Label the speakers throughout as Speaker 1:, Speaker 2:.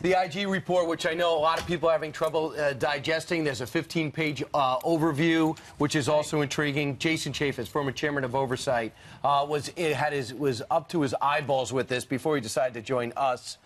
Speaker 1: The IG report, which I know a lot of people are having trouble digesting. There's a 15-page overview, which is also intriguing. Jason Chaffetz, former chairman of Oversight, was up to his eyeballs with this before he decided to join us.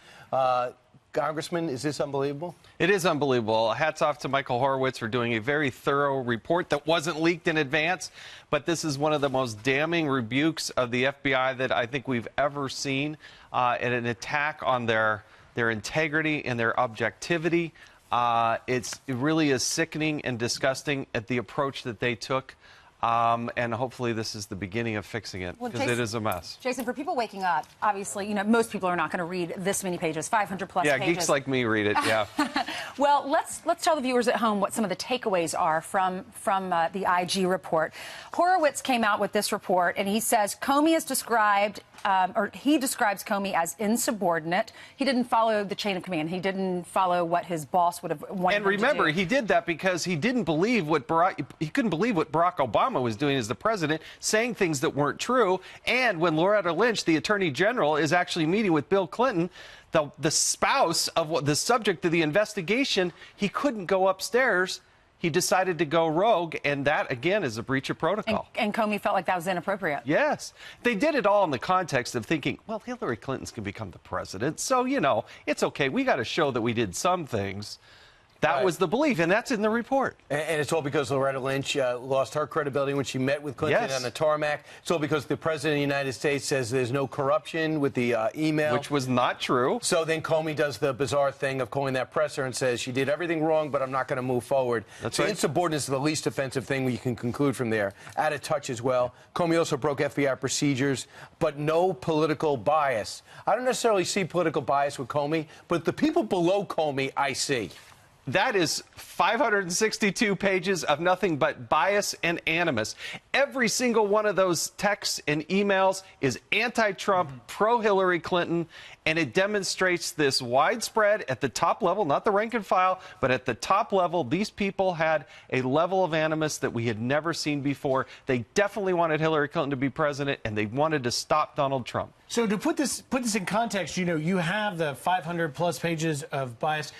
Speaker 1: Congressman, is this unbelievable?
Speaker 2: It is unbelievable. Hats off to Michael Horowitz for doing a very thorough report that wasn't leaked in advance. But this is one of the most damning rebukes of the FBI that I think we've ever seen, and an attack on their integrity and their objectivity. It really is sickening and disgusting at the approach that they took. And hopefully this is the beginning of fixing it, because it is a mess.
Speaker 3: Jason, for people waking up, obviously, most people are not going to read this many pages, 500 plus
Speaker 2: pages.
Speaker 3: Yeah,
Speaker 2: geeks like me read it, yeah.
Speaker 3: Well, let's tell the viewers at home what some of the takeaways are from the IG report. Horowitz came out with this report, and he says Comey is described, he describes Comey as insubordinate. He didn't follow the chain of command. He didn't follow what his boss would have wanted him to do.
Speaker 2: And remember, he did that because he couldn't believe what Barack Obama was doing as the president, saying things that weren't true. And when Loretta Lynch, the attorney general, is actually meeting with Bill Clinton, the spouse of the subject of the investigation, he couldn't go upstairs. He decided to go rogue, and that, again, is a breach of protocol.
Speaker 3: And Comey felt like that was inappropriate.
Speaker 2: Yes. They did it all in the context of thinking, well, Hillary Clinton's going to become the president, so, it's okay. We got to show that we did some things. That was the belief, and that's in the report.
Speaker 1: And it's all because Loretta Lynch lost her credibility when she met with Clinton on the tarmac. It's all because the president of the United States says there's no corruption with the email.
Speaker 2: Which was not true.
Speaker 1: So then Comey does the bizarre thing of calling that presser and says she did everything wrong, but I'm not going to move forward.
Speaker 2: That's
Speaker 1: so
Speaker 2: right.
Speaker 1: Insubordinance is the least offensive thing we can conclude from there. Out of touch as well. Comey also broke FBI procedures, but no political bias. I don't necessarily see political bias with Comey, but the people below Comey I see.
Speaker 2: That is 562 pages of nothing but bias and animus. Every single one of those texts and emails is anti-Trump, pro-Hillary Clinton, and it demonstrates this widespread at the top level, not the rank and file, but at the top level, these people had a level of animus that we had never seen before. They definitely wanted Hillary Clinton to be president, and they wanted to stop Donald Trump.
Speaker 4: So to put this in context, you have the 500 plus pages of bias.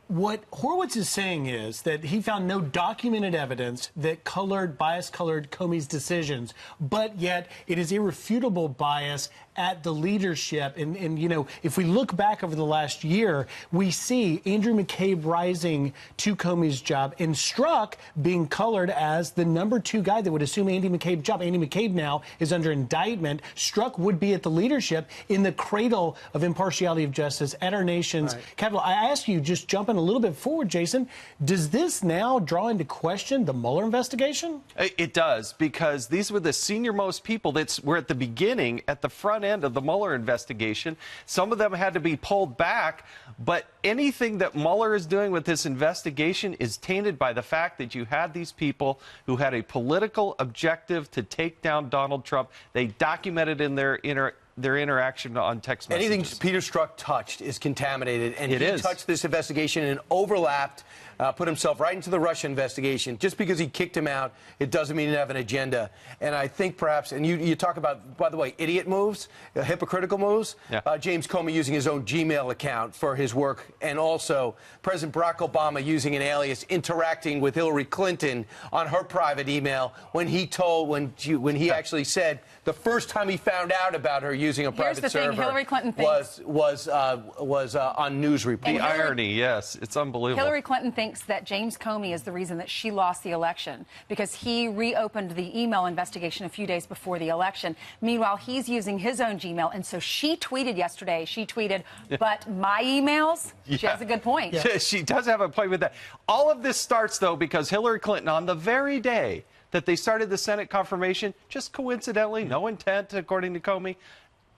Speaker 4: What Horowitz is saying is that he found no documented evidence that bias-colored Comey's decisions, but yet it is irrefutable bias at the leadership. And if we look back over the last year, we see Andrew McCabe rising to Comey's job and Strzok being colored as the #2 guy that would assume Andy McCabe's job. Andy McCabe now is under indictment. Strzok would be at the leadership in the cradle of impartiality of justice at our nation's capital. I ask you, just jumping a little bit forward, Jason, does this now draw into question the Mueller investigation?
Speaker 2: It does, because these were the senior-most people that were at the beginning, at the front end of the Mueller investigation. Some of them had to be pulled back, but anything that Mueller is doing with this investigation is tainted by the fact that you had these people who had a political objective to take down Donald Trump. They documented in their interaction on text messages.
Speaker 1: Anything Peter Strzok touched is contaminated, and he touched this investigation and overlapped, put himself right into the Russia investigation. Just because he kicked him out, it doesn't mean he didn't have an agenda. And I think perhaps, and you talk about, by the way, idiot moves, hypocritical moves. James Comey using his own Gmail account for his work, and also President Barack Obama using an alias, interacting with Hillary Clinton on her private email when he actually said the first time he found out about her using a private server
Speaker 3: Hillary Clinton
Speaker 1: was on news report.
Speaker 2: The irony, yes, it's unbelievable.
Speaker 3: Hillary Clinton thinks that James Comey is the reason that she lost the election because he reopened the email investigation a few days before the election. Meanwhile, he's using his own Gmail, and so she tweeted yesterday. She tweeted, "But my emails." She has a good point.
Speaker 2: Yeah. She does have a point with that. All of this starts though because Hillary Clinton, on the very day that they started the Senate confirmation, just coincidentally, no intent, according to Comey,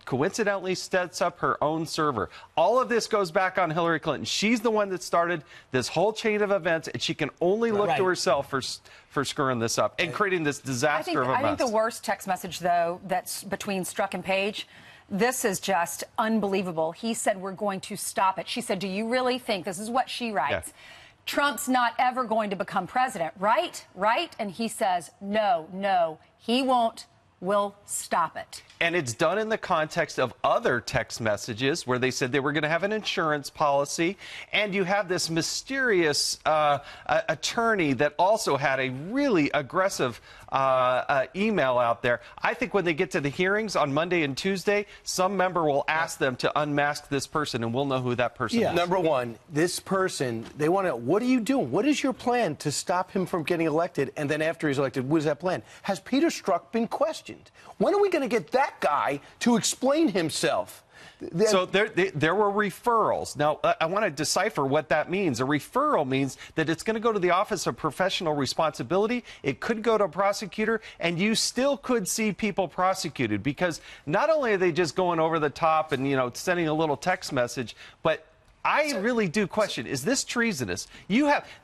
Speaker 2: coincidentally sets up her own server. All of this goes back on Hillary Clinton. She's the one that started this whole chain of events, and she can only look to herself for screwing this up and creating this disaster of a mess.
Speaker 3: I think the worst text message, though, that's between Strzok and Page, this is just unbelievable. He said, "We're going to stop it." She said, "Do you really think," this is what she writes, "Trump's not ever going to become president, right? Right?" And he says, "No, he won't will stop it.
Speaker 2: And it's done in the context of other text messages where they said they were going to have an insurance policy. And you have this mysterious attorney that also had a really aggressive email out there. I think when they get to the hearings on Monday and Tuesday, some member will ask them to unmask this person, and we'll know who that person is.
Speaker 1: Number one, this person, they want to know, what are you doing? What is your plan to stop him from getting elected? And then after he's elected, what is that plan? Has Peter Strzok been questioned? When are we going to get that guy to explain himself?
Speaker 2: So there were referrals. Now, I want to decipher what that means. A referral means that it's going to go to the Office of Professional Responsibility. It could go to a prosecutor, and you still could see people prosecuted, because not only are they just going over the top and, you know, sending a little text message, but I really do question, is this treasonous?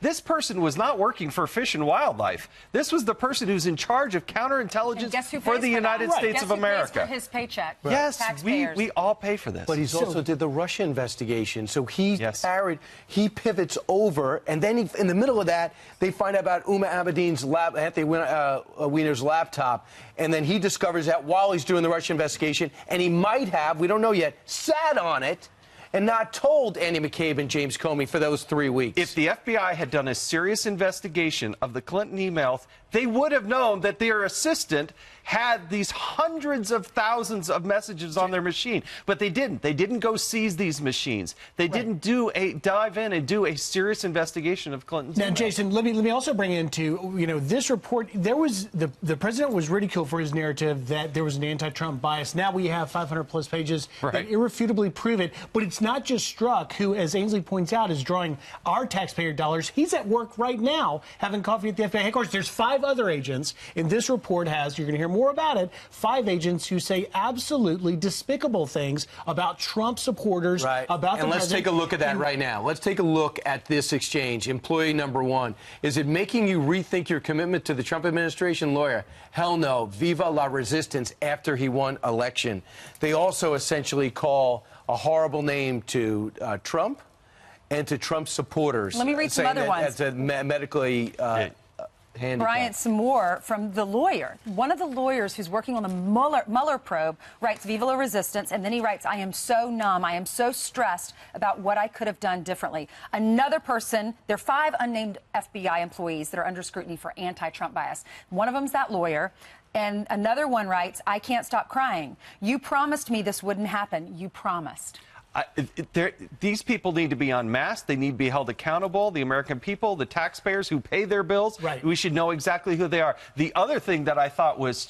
Speaker 2: This person was not working for Fish and Wildlife. This was the person who's in charge of counterintelligence for the United States of America.
Speaker 3: Guess who pays for his paycheck?
Speaker 2: Yes, we all pay for this.
Speaker 1: But he's also did the Russia investigation, so he pivots over, and then in the middle of that, they find out about Uma Abedin's Anthony Weiner's laptop, and then he discovers that while he's doing the Russia investigation, and he might have, we don't know yet, sat on it and not told Andy McCabe and James Comey for those 3 weeks.
Speaker 2: If the FBI had done a serious investigation of the Clinton emails, they would have known that their assistant had these hundreds of thousands of messages on their machine. But they didn't. They didn't go seize these machines. They didn't dive in and do a serious investigation of Clinton's emails.
Speaker 4: Jason, let me also bring into, you know, this report. There was the president was ridiculed for his narrative that there was an anti-Trump bias. Now we have 500 plus pages that irrefutably prove it. But it's not just Strzok, who, as Ainsley points out, is drawing our taxpayer dollars. He's at work right now having coffee at the FBI headquarters. There's 5 other agents, and this report has, you're going to hear more about it, 5 agents who say absolutely despicable things about Trump supporters, about the president.
Speaker 1: And let's take a look at that right now. Let's take a look at this exchange. Employee number 1. Is it making you rethink your commitment to the Trump administration? Lawyer, hell no. Viva la resistance after he won election. They also essentially call a horrible name to Trump and to Trump supporters.
Speaker 3: Let me read some other ones.
Speaker 1: That's medically
Speaker 3: Bryant, some more from the lawyer. One of the lawyers who's working on the Mueller probe writes Viva la resistance, and then he writes, I am so numb, I am so stressed about what I could have done differently. Another person, there are 5 unnamed FBI employees that are under scrutiny for anti-Trump bias. One of them's that lawyer. And another one writes, I can't stop crying. You promised me this wouldn't happen. You promised.
Speaker 2: These people need to be unmasked. They need to be held accountable. The American people, the taxpayers who pay their bills, we should know exactly who they are. The other thing that I thought was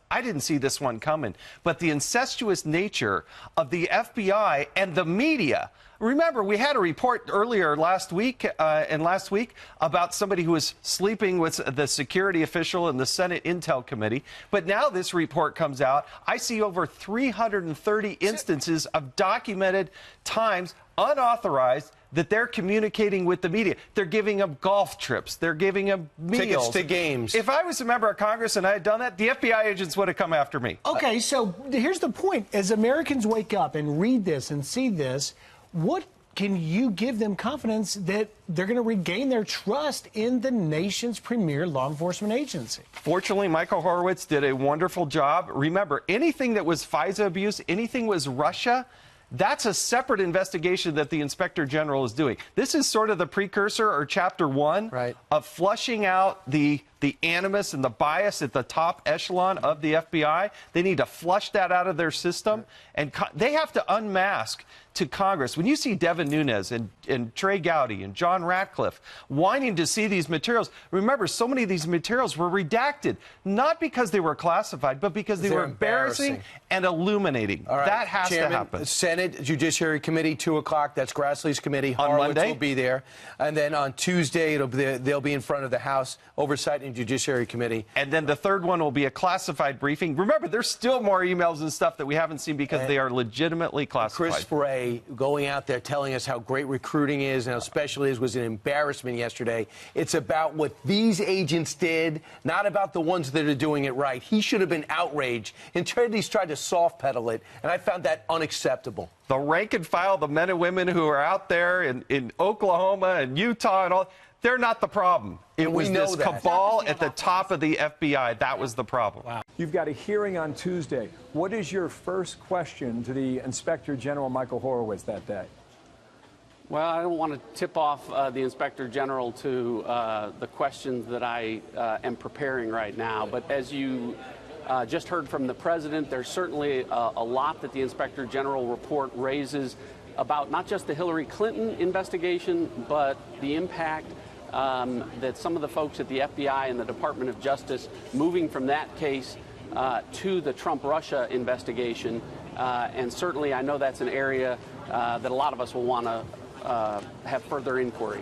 Speaker 2: I didn't see this one coming, but the incestuous nature of the FBI and the media. Remember, we had a report earlier last week about somebody who was sleeping with the security official in the Senate Intel Committee. But now this report comes out. I see over 330 instances of documented times, unauthorized, that they're communicating with the media. They're giving them golf trips. They're giving them meals.
Speaker 1: Tickets to games.
Speaker 2: If I was a member of Congress and I had done that, the FBI agents would have come after me.
Speaker 4: Okay, so here's the point. As Americans wake up and read this and see this, what can you give them confidence that they're going to regain their trust in the nation's premier law enforcement agency?
Speaker 2: Fortunately, Michael Horowitz did a wonderful job. Remember, anything that was FISA abuse, anything was Russia, that's a separate investigation that the Inspector General is doing. This is sort of the precursor or chapter 1 of flushing out the animus and the bias at the top echelon of the FBI. They need to flush that out of their system, and they have to unmask to Congress. When you see Devin Nunes and Trey Gowdy and John Ratcliffe wanting to see these materials, remember, so many of these materials were redacted, not because they were classified, but because they were embarrassing and illuminating. That has to happen.
Speaker 1: Senate Judiciary Committee, 2 o'clock. That's Grassley's committee.
Speaker 2: On
Speaker 1: Horowitz
Speaker 2: Monday
Speaker 1: will be there. And then on Tuesday, they'll be in front of the House Oversight and Judiciary Committee.
Speaker 2: And then the third one will be a classified briefing. Remember, there's still more emails and stuff that we haven't seen because they are legitimately classified.
Speaker 1: Chris Frey going out there telling us how great recruiting is and how special it is was an embarrassment yesterday. It's about what these agents did, not about the ones that are doing it right. He should have been outraged. Instead, he's tried to soft pedal it, and I found that unacceptable.
Speaker 2: The rank and file, the men and women who are out there in Oklahoma and Utah and all, They're not the problem. It was this cabal at the top of the FBI. That was the problem.
Speaker 5: Wow. You've got a hearing on Tuesday. What is your first question to the Inspector General, Michael Horowitz, that day?
Speaker 6: Well, I don't want to tip off the Inspector General to the questions that I am preparing right now. But as you just heard from the President, there's certainly a lot that the Inspector General report raises about not just the Hillary Clinton investigation, but the impact that some of the folks at the FBI and the Department of Justice moving from that case to the Trump-Russia investigation. And certainly I know that's an area that a lot of us will want to have further inquiry.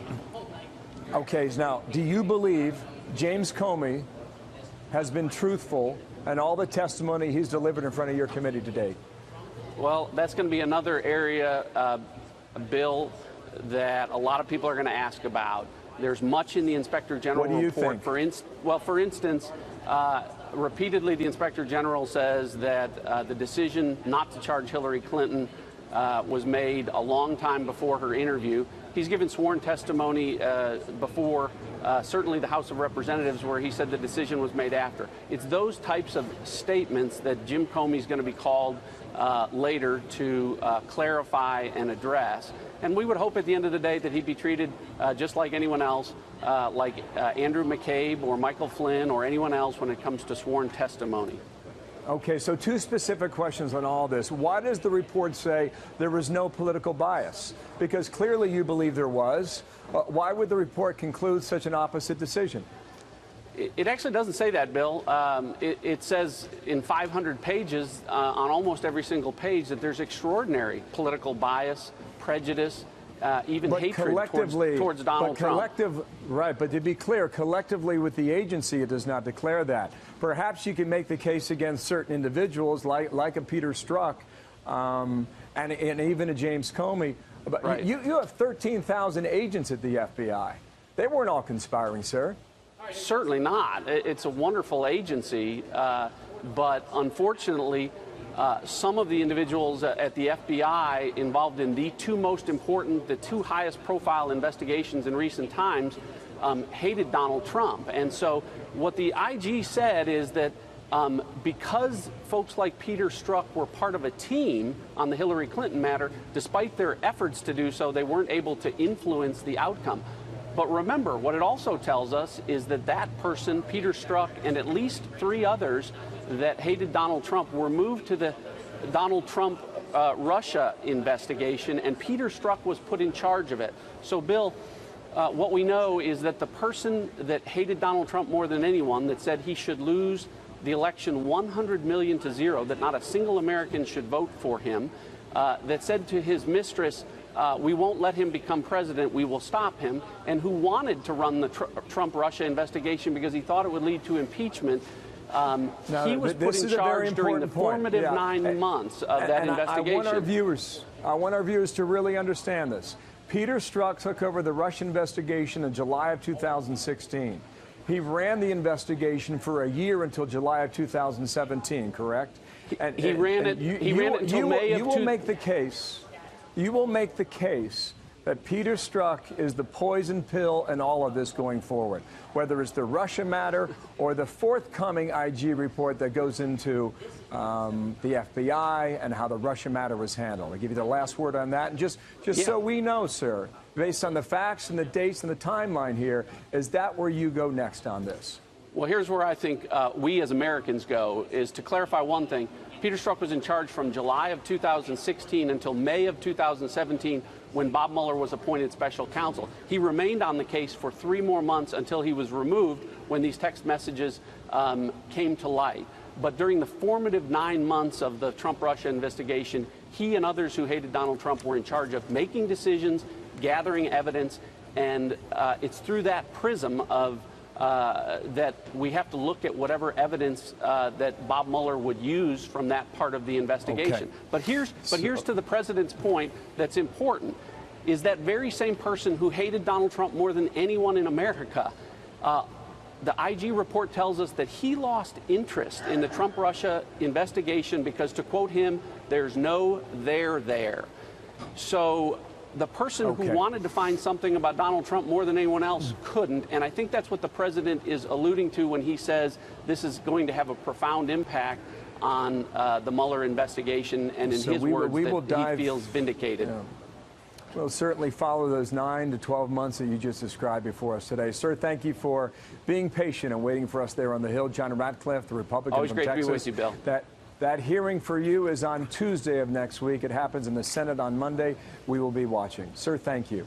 Speaker 5: Okay, now, do you believe James Comey has been truthful in all the testimony he's delivered in front of your committee to date?
Speaker 6: Well, that's going to be another area, Bill, that a lot of people are going to ask about. There's much in the Inspector General report. For instance, repeatedly the Inspector General says that the decision not to charge Hillary Clinton was made a long time before her interview. He's given sworn testimony before, certainly the House of Representatives, where he said the decision was made after. It's those types of statements that Jim Comey's going to be called later to clarify and address. And we would hope at the end of the day that he'd be treated just like anyone else, like Andrew McCabe or Michael Flynn or anyone else when it comes to sworn testimony.
Speaker 5: Okay, so two specific questions on all this. Why does the report say there was no political bias? Because clearly you believe there was. Why would the report conclude such an opposite decision?
Speaker 6: It actually doesn't say that, Bill. It says in 500 pages, on almost every single page, that there's extraordinary political bias, prejudice, even hatred towards Donald Trump.
Speaker 5: Right, but to be clear, collectively with the agency, it does not declare that. Perhaps you can make the case against certain individuals, like a Peter Strzok, and even a James Comey. But
Speaker 6: right.
Speaker 5: You have 13,000 agents at the FBI. They weren't all conspiring, sir.
Speaker 6: Certainly not. It's a wonderful agency, but unfortunately, some of the individuals at the FBI involved in the two most important, the two highest profile investigations in recent times hated Donald Trump. And so what the IG said is that because folks like Peter Strzok were part of a team on the Hillary Clinton matter, despite their efforts to do so, they weren't able to influence the outcome. But remember, what it also tells us is that that person, Peter Strzok, and at least 3 others that hated Donald Trump were moved to the Donald Trump Russia investigation, and Peter Strzok was put in charge of it. So, Bill, what we know is that the person that hated Donald Trump more than anyone, that said he should lose the election 100 million to 0, that not a single American should vote for him, that said to his mistress, we won't let him become president, we will stop him, and who wanted to run the Trump-Russia investigation because he thought it would lead to impeachment. He was put in charge during the formative 9 months of that investigation.
Speaker 5: I want our viewers to really understand this. Peter Strzok took over the Russia investigation in July of 2016. He ran the investigation for a year until July of 2017, correct?
Speaker 6: He ran it until May of 2017.
Speaker 5: You will make the case. You will make the case that Peter Strzok is the poison pill in all of this going forward, whether it's the Russia matter or the forthcoming IG report that goes into the FBI and how the Russia matter was handled. I'll give you the last word on that. And just so we know, sir, based on the facts and the dates and the timeline here, is that where you go next on this?
Speaker 6: Well, here's where I think we as Americans go, is to clarify one thing. Peter Strzok was in charge from July of 2016 until May of 2017 when Bob Mueller was appointed special counsel. He remained on the case for 3 more months until he was removed when these text messages came to light. But during the formative 9 months of the Trump-Russia investigation, he and others who hated Donald Trump were in charge of making decisions, gathering evidence, and it's through that prism of that we have to look at whatever evidence that Bob Mueller would use from that part of the investigation.
Speaker 5: Okay.
Speaker 6: But here's to the president's point that's important, is that very same person who hated Donald Trump more than anyone in America, the IG report tells us that he lost interest in the Trump-Russia investigation because, to quote him, there's no there there. So the person
Speaker 5: Okay.
Speaker 6: who wanted to find something about Donald Trump more than anyone else couldn't. And I think that's what the president is alluding to when he says this is going to have a profound impact on the Mueller investigation, and in his words, that he feels vindicated.
Speaker 5: Yeah. We'll certainly follow those 9 to 12 months that you just described before us today. Sir, thank you for being patient and waiting for us there on the Hill. John Ratcliffe, the Republican
Speaker 6: Always
Speaker 5: from
Speaker 6: great
Speaker 5: Texas.
Speaker 6: to be with you, Bill.
Speaker 5: That hearing for you is on Tuesday of next week. It happens in the Senate on Monday. We will be watching. Sir, thank you.